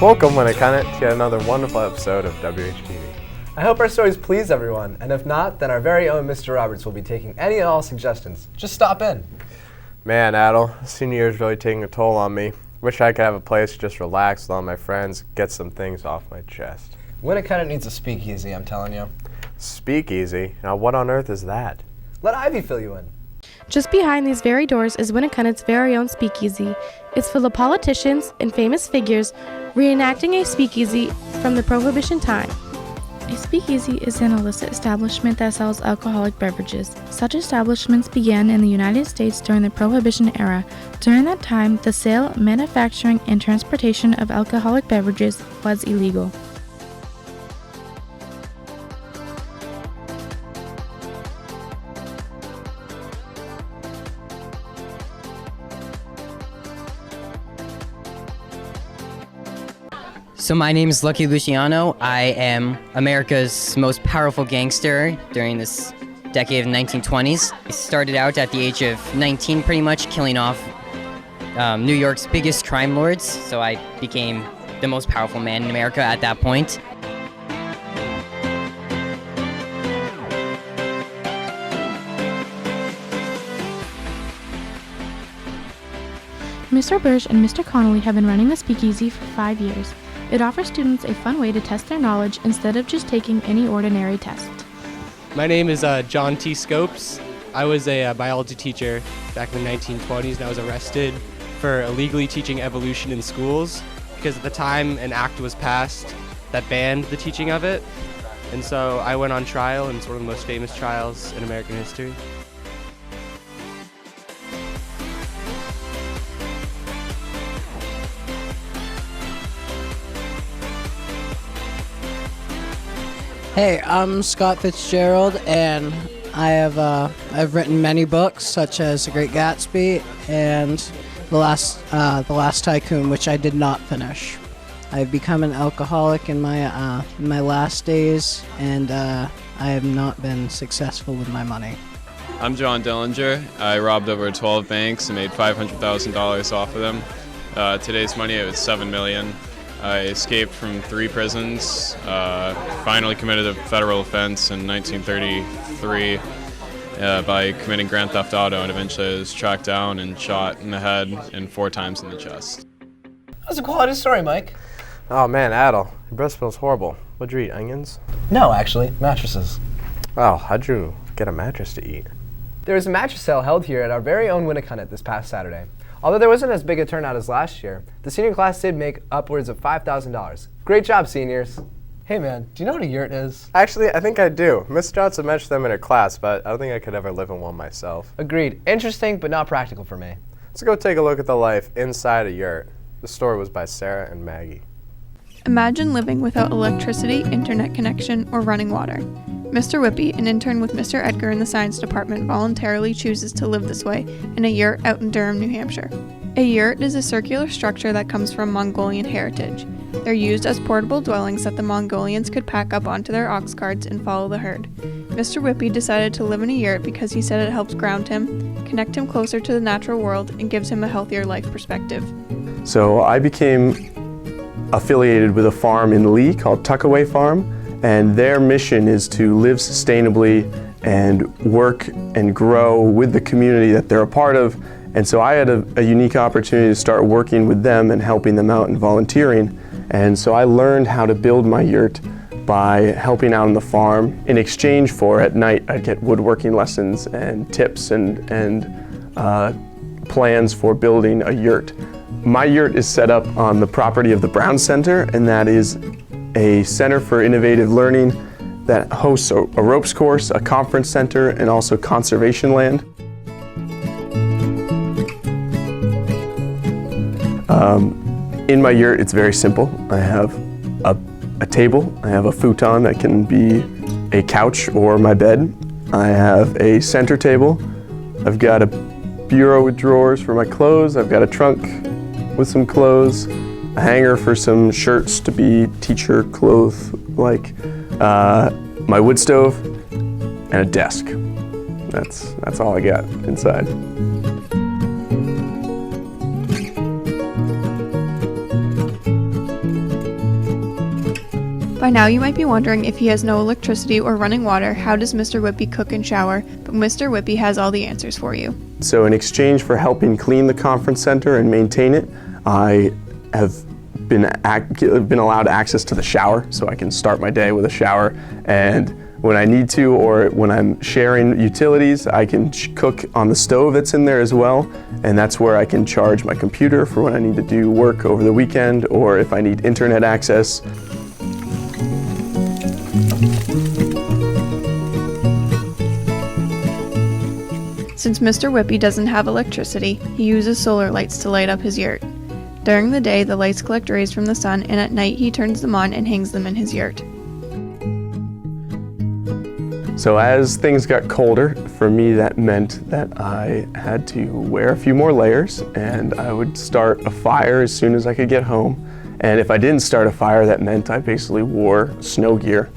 Welcome, Winnicott, to yet another wonderful episode of WHTV. I hope our stories please everyone, and if not, then our very own Mr. Roberts will be taking any and all suggestions. Just stop in. Man, Adel, senior year is really taking a toll on me. Wish I could have a place to just relax with all my friends, get some things off my chest. Winnicott needs a speakeasy, I'm telling you. Speakeasy? Now what on earth is that? Let Ivy fill you in. Just behind these very doors is Winnicott's very own speakeasy. It's full of politicians and famous figures reenacting a speakeasy from the prohibition time. A speakeasy is an illicit establishment that sells alcoholic beverages. Such establishments began in the United States during the Prohibition era. During that time, the sale, manufacturing, and transportation of alcoholic beverages was illegal. So my name is Lucky Luciano. I am America's most powerful gangster during this decade of the 1920s. I started out at the age of 19 pretty much killing off New York's biggest crime lords, so I became the most powerful man in America at that point. Mr. Burge and Mr. Connolly have been running the speakeasy for 5 years. It offers students a fun way to test their knowledge instead of just taking any ordinary test. My name is John T. Scopes. I was a biology teacher back in the 1920s, and I was arrested for illegally teaching evolution in schools because at the time an act was passed that banned the teaching of it. And so I went on trial, and it's one of the most famous trials in American history. Hey, I'm Scott Fitzgerald, and I've written many books, such as The Great Gatsby and The Last Tycoon, which I did not finish. I've become an alcoholic in my last days, and I have not been successful with my money. I'm John Dillinger. I robbed over 12 banks and made $500,000 off of them. Today's money, it was $7 million. I escaped from 3 prisons, finally committed a federal offense in 1933 by committing grand theft auto, and eventually I was tracked down and shot in the head and 4 times in the chest. That's a quality story, Mike. Oh man, Adel, your breath smells horrible. What'd you eat, onions? No, actually, mattresses. Oh, how'd you get a mattress to eat? There was a mattress sale held here at our very own Winnicott this past Saturday. Although there wasn't as big a turnout as last year, the senior class did make upwards of $5,000. Great job, seniors. Hey man, do you know what a yurt is? Actually, I think I do. Miss Johnson mentioned them in her class, but I don't think I could ever live in one myself. Agreed. Interesting, but not practical for me. Let's go take a look at the life inside a yurt. The story was by Sarah and Maggie. Imagine living without electricity, internet connection, or running water. Mr. Whippy, an intern with Mr. Edgar in the science department, voluntarily chooses to live this way in a yurt out in Durham, New Hampshire. A yurt is a circular structure that comes from Mongolian heritage. They're used as portable dwellings that the Mongolians could pack up onto their ox carts and follow the herd. Mr. Whippy decided to live in a yurt because he said it helps ground him, connect him closer to the natural world, and gives him a healthier life perspective. So I became affiliated with a farm in Lee called Tuckaway Farm, and their mission is to live sustainably and work and grow with the community that they're a part of. And so I had a unique opportunity to start working with them and helping them out and volunteering. And so I learned how to build my yurt by helping out on the farm. In exchange for, at night, I'd get woodworking lessons and tips and plans for building a yurt. My yurt is set up on the property of the Brown Center, and that is a center for innovative learning that hosts a ropes course, a conference center, and also conservation land. In my yurt, it's very simple. I have a table, I have a futon that can be a couch or my bed. I have a center table. I've got a bureau with drawers for my clothes. I've got a trunk with some clothes, a hanger for some shirts to be teacher clothes, like my wood stove, and a desk. That's all I got inside. now you might be wondering, if he has no electricity or running water, how does Mr. Whippy cook and shower? But Mr. Whippy has all the answers for you. So in exchange for helping clean the conference center and maintain it, I have been allowed access to the shower, so I can start my day with a shower. And when I need to, or when I'm sharing utilities, I can cook on the stove that's in there as well. And that's where I can charge my computer for when I need to do work over the weekend, or if I need internet access. Since Mr. Whippy doesn't have electricity, he uses solar lights to light up his yurt. During the day, the lights collect rays from the sun, and at night he turns them on and hangs them in his yurt. So as things got colder, for me that meant that I had to wear a few more layers, and I would start a fire as soon as I could get home. And if I didn't start a fire, that meant I basically wore snow gear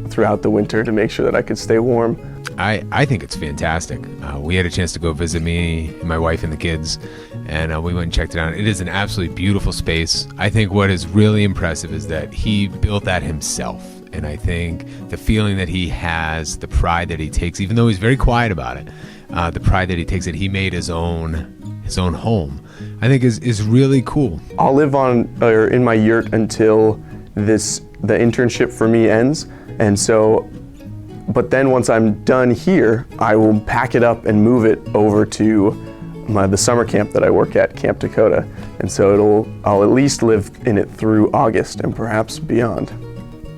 throughout the winter to make sure that I could stay warm. I think it's fantastic. We had a chance to go visit, me and my wife and the kids, and we went and checked it out. It is an absolutely beautiful space. I think what is really impressive is that he built that himself. And I think the feeling that he has, the pride that he takes, even though he's very quiet about it, the pride that he takes that he made his own home, I think is really cool. I'll live in my yurt until the internship for me ends. And so, but then once I'm done here, I will pack it up and move it over to the summer camp that I work at, Camp Dakota. And so I'll at least live in it through August and perhaps beyond.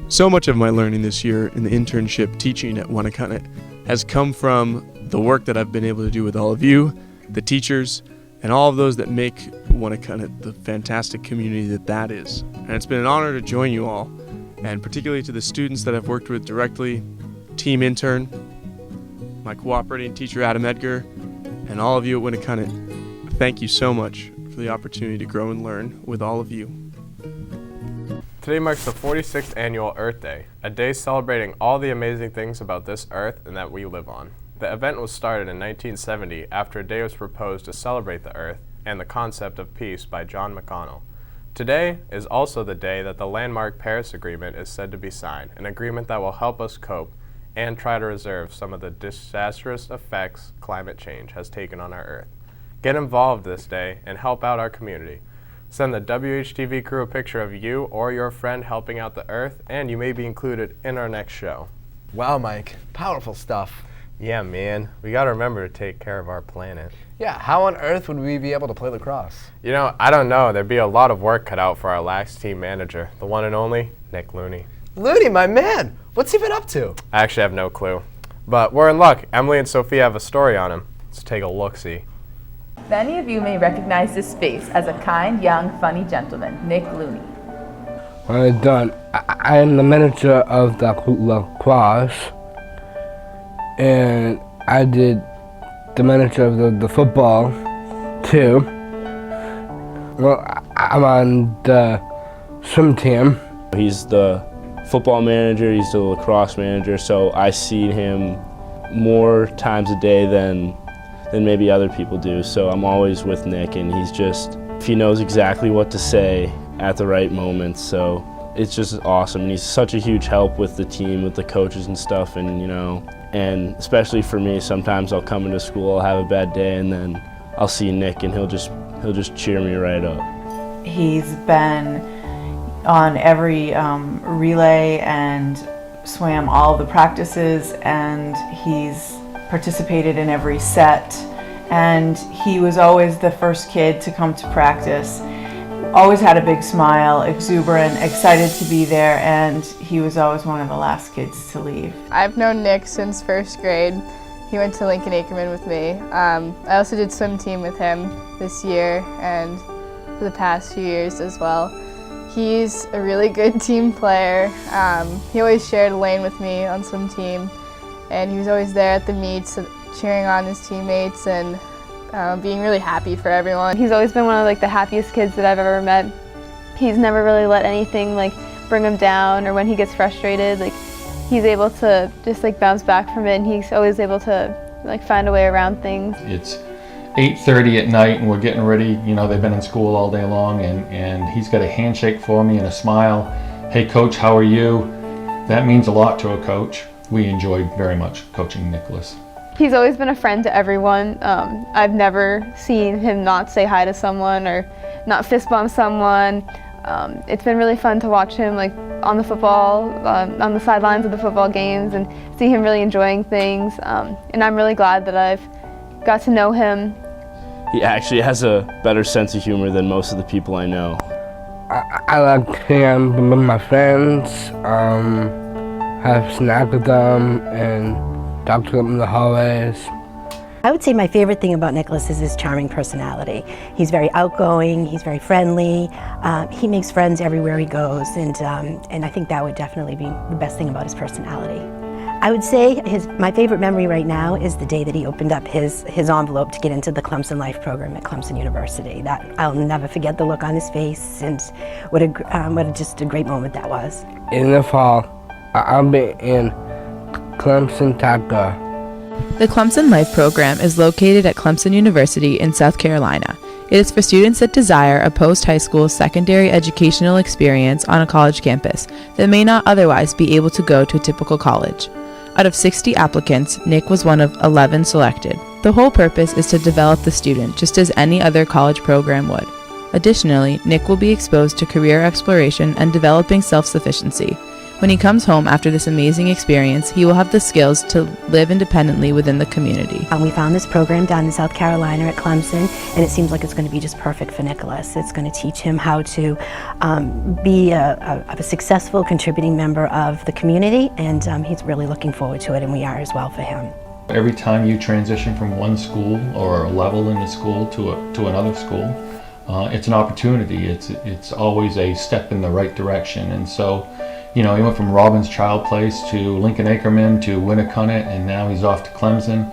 So much of my learning this year in the internship teaching at Winnacunnet has come from the work that I've been able to do with all of you, the teachers, and all of those that make Winnacunnet the fantastic community that is. And it's been an honor to join you all, and particularly to the students that I've worked with directly, team intern, my cooperating teacher Adam Edgar, and all of you at Winnacunnet. Thank you so much for the opportunity to grow and learn with all of you. Today marks the 46th annual Earth Day, a day celebrating all the amazing things about this Earth and that we live on. The event was started in 1970 after a day was proposed to celebrate the Earth and the concept of peace by John McConnell. Today is also the day that the landmark Paris Agreement is said to be signed, an agreement that will help us cope and try to reserve some of the disastrous effects climate change has taken on our Earth. Get involved this day and help out our community. Send the WHTV crew a picture of you or your friend helping out the Earth, and you may be included in our next show. Wow, Mike. Powerful stuff. Yeah, man. We gotta remember to take care of our planet. Yeah, how on earth would we be able to play lacrosse? You know, I don't know. There'd be a lot of work cut out for our lax team manager, the one and only Nick Looney. Looney, my man. What's he been up to? I actually have no clue. But we're in luck. Emily and Sophia have a story on him. Let's take a look-see. Many of you may recognize this face as a kind, young, funny gentleman, Nick Looney. When I'm done, I am the manager of the lacrosse, and I did the manager of the football too. Well, I'm on the swim team. He's the football manager, he's the lacrosse manager, so I see him more times a day than maybe other people do. So I'm always with Nick, and he knows exactly what to say at the right moment. So it's just awesome. And he's such a huge help with the team, with the coaches and stuff. And and especially for me, sometimes I'll come into school, I'll have a bad day, and then I'll see Nick, and he'll just cheer me right up. He's been on every relay and swam all the practices, and he's participated in every set, and he was always the first kid to come to practice. Always had a big smile, exuberant, excited to be there, and he was always one of the last kids to leave. I've known Nick since first grade. He went to Lincoln Ackerman with me. I also did swim team with him this year and for the past few years as well. He's a really good team player. He always shared a lane with me on swim team, and he was always there at the meets cheering on his teammates and being really happy for everyone. He's always been one of the happiest kids that I've ever met. He's never really let anything bring him down, or when he gets frustrated, he's able to just bounce back from it, and he's always able to find a way around things. It's 8:30 at night and we're getting ready. They've been in school all day long, and he's got a handshake for me and a smile hey coach, how are you? That means a lot to a coach. We enjoyed very much coaching Nicholas. He's always been a friend to everyone. I've never seen him not say hi to someone or not fist bump someone. It's been really fun to watch him like on the football, on the sidelines of the football games, and see him really enjoying things. And I'm really glad that I've got to know him. He actually has a better sense of humor than most of the people I know. I like hanging out with my friends, have snacks with them, and talk to them in the hallways. I would say my favorite thing about Nicholas is his charming personality. He's very outgoing, he's very friendly, he makes friends everywhere he goes, and I think that would definitely be the best thing about his personality. I would say my favorite memory right now is the day that he opened up his envelope to get into the Clemson Life program at Clemson University. I'll never forget the look on his face, and what just a great moment that was. In the fall, I'll be in Clemson Taco. The Clemson Life program is located at Clemson University in South Carolina. It is for students that desire a post-high school secondary educational experience on a college campus that may not otherwise be able to go to a typical college. Out of 60 applicants, Nick was one of 11 selected. The whole purpose is to develop the student just as any other college program would. Additionally, Nick will be exposed to career exploration and developing self-sufficiency. When he comes home after this amazing experience, he will have the skills to live independently within the community. We found this program down in South Carolina at Clemson, and it seems like it's going to be just perfect for Nicholas. It's going to teach him how to be a successful contributing member of the community, and he's really looking forward to it, and we are as well for him. Every time you transition from one school or a level in the school to another school, it's an opportunity. It's always a step in the right direction, and so. You know, he went from Robbins Child Place to Lincoln Ackerman to Winnicott, and now he's off to Clemson.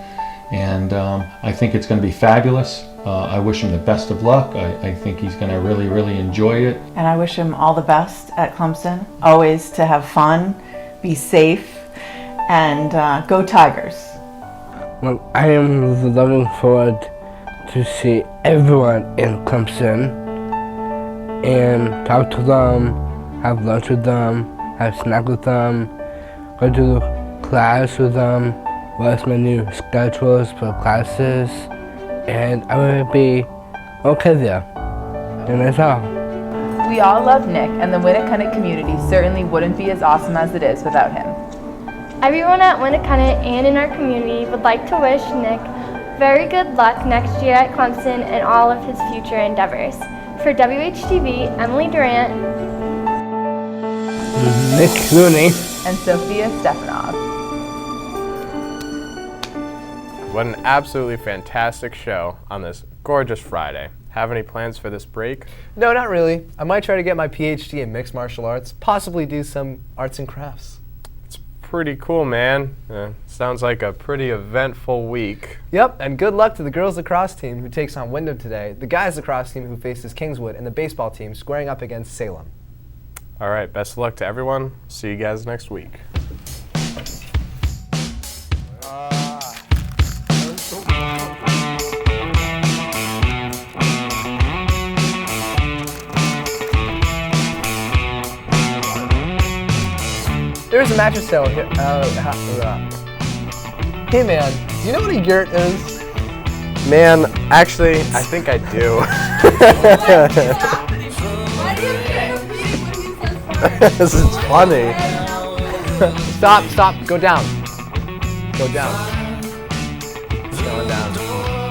And I think it's going to be fabulous. I wish him the best of luck. I think he's going to really, really enjoy it. And I wish him all the best at Clemson. Always to have fun, be safe, and go Tigers. Well, I am looking forward to see everyone in Clemson and talk to them, have lunch with them, have snacks with them, go to class with them, what's my new schedules for classes, and I will be okay there. And that's all. We all love Nick, and the Winnicott community certainly wouldn't be as awesome as it is without him. Everyone at Winnicott and in our community would like to wish Nick very good luck next year at Clemson and all of his future endeavors. For WHTV, Emily Durant, Nick Looney, and Sophia Stefanov. What an absolutely fantastic show on this gorgeous Friday. Have any plans for this break? No, not really. I might try to get my PhD in mixed martial arts, possibly do some arts and crafts. It's pretty cool, man. Sounds like a pretty eventful week. Yep, and good luck to the girls lacrosse team who takes on Wyndham today, the guys lacrosse team who faces Kingswood, and the baseball team squaring up against Salem. All right, best of luck to everyone. See you guys next week. There's a mattress sale here. Hey man, do you know what a yurt is? Man, actually, I think I do. This is funny. Stop, go down. Go down. Keep going down.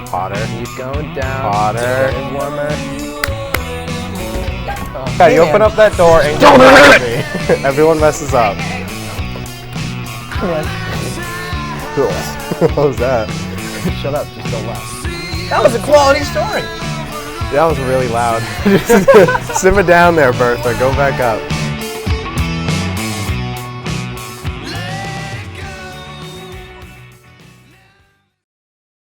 Hotter. Keep going down. Hotter. It's getting warmer. Okay, you open up that door and don't hurt me. Everyone messes up. Cool. What was that? Shut up, just don't laugh. That was a quality story. That was really loud. Simmer down there, Bertha. Go back up.